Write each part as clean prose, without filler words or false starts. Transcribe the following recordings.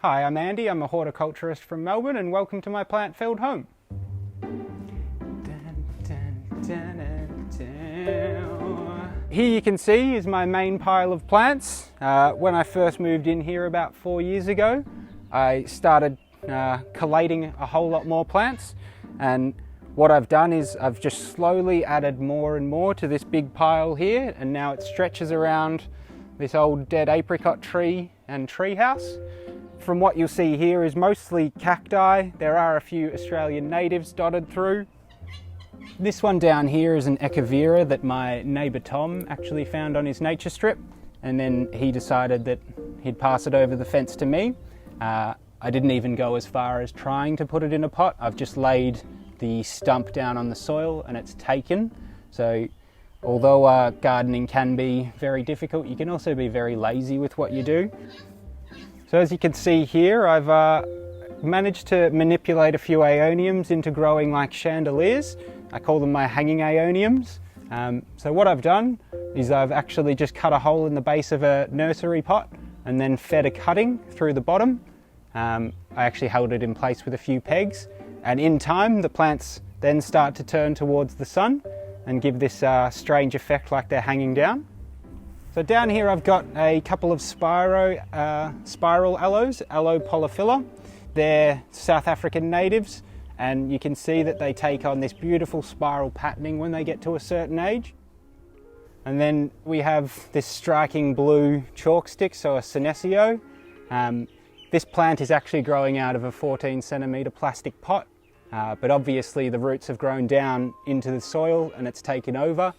Hi, I'm Andy, I'm a horticulturist from Melbourne and welcome to my plant-filled home. Here you can see is my main pile of plants. When I first moved in here about 4 years ago, I started collating a whole lot more plants, and what I've done is I've just slowly added more and more to this big pile here, and now it stretches around this old dead apricot tree and treehouse. From what you'll see here is mostly cacti. There are a few Australian natives dotted through. This one down here is an echevera that my neighbour Tom actually found on his nature strip, and then he decided that he'd pass it over the fence to me. I didn't even go as far as trying to put it in a pot. I've just laid the stump down on the soil and it's taken. So although gardening can be very difficult, you can also be very lazy with what you do. So as you can see here, I've managed to manipulate a few aeoniums into growing like chandeliers. I call them my hanging aeoniums. So what I've done is I've actually just cut a hole in the base of a nursery pot and then fed a cutting through the bottom. I actually held it in place with a few pegs, and in time the plants then start to turn towards the sun and give this strange effect like they're hanging down. So down here I've got a couple of spiral aloes, Aloe polyphylla. They're South African natives, and you can see that they take on this beautiful spiral patterning when they get to a certain age. And then we have this striking blue chalk stick, so a senecio. This plant is actually growing out of a 14 centimetre plastic pot, but obviously the roots have grown down into the soil and it's taken over.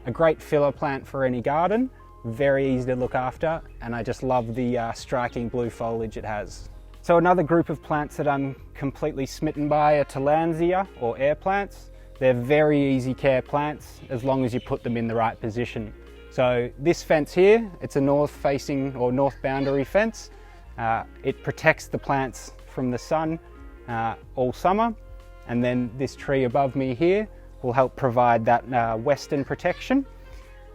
A great filler plant for any garden, very easy to look after, and I just love the striking blue foliage it has. So another group of plants that I'm completely smitten by are Tillandsia, or air plants. They're very easy care plants as long as you put them in the right position. So this fence here, it's a north facing or north boundary fence. It protects the plants from the sun all summer, and then this tree above me here will help provide that western protection.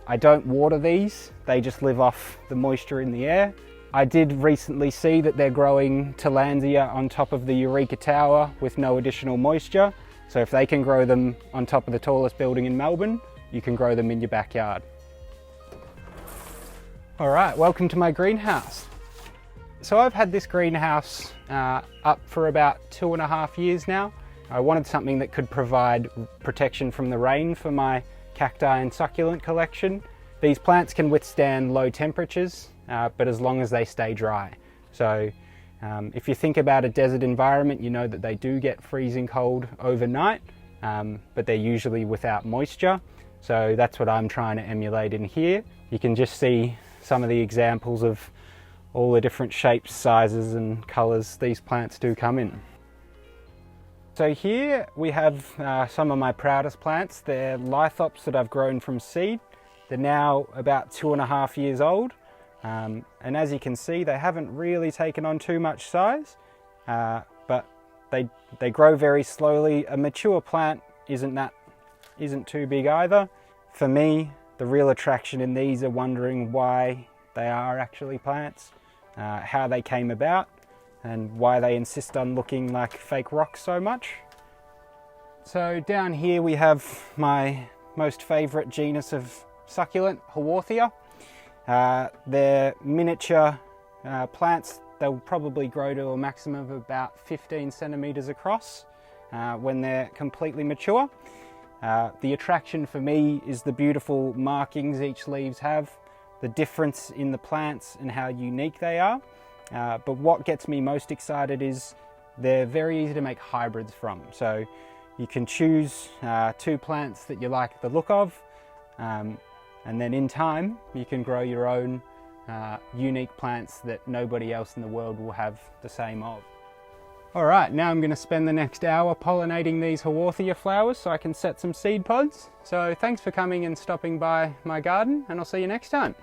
I don't water these, they just live off the moisture in the air. I did recently see that they're growing Tillandsia on top of the Eureka Tower with no additional moisture, so if they can grow them on top of the tallest building in Melbourne, you can grow them in your backyard. Alright, welcome to my greenhouse. So I've had this greenhouse up for about 2.5 years now. I wanted something that could provide protection from the rain for my cacti and succulent collection. These plants can withstand low temperatures, but as long as they stay dry. So if you think about a desert environment, you know that they do get freezing cold overnight, but they're usually without moisture. So that's what I'm trying to emulate in here. You can just see some of the examples of all the different shapes, sizes and colours these plants do come in. So here we have some of my proudest plants. They're lithops that I've grown from seed. They're now about 2.5 years old, and as you can see they haven't really taken on too much size, but they grow very slowly. A mature plant isn't too big either. For me, the real attraction in these are wondering why they are actually plants, how they came about, and why they insist on looking like fake rocks so much. So down here we have my most favourite genus of succulent, Haworthia. They're miniature plants. They'll probably grow to a maximum of about 15 centimetres across when they're completely mature. The attraction for me is the beautiful markings each leaves have, the difference in the plants and how unique they are. But what gets me most excited is they're very easy to make hybrids from. So you can choose 2 plants that you like the look of, and then in time you can grow your own unique plants that nobody else in the world will have the same of. Alright, now I'm going to spend the next hour pollinating these Haworthia flowers so I can set some seed pods. So thanks for coming and stopping by my garden, and I'll see you next time.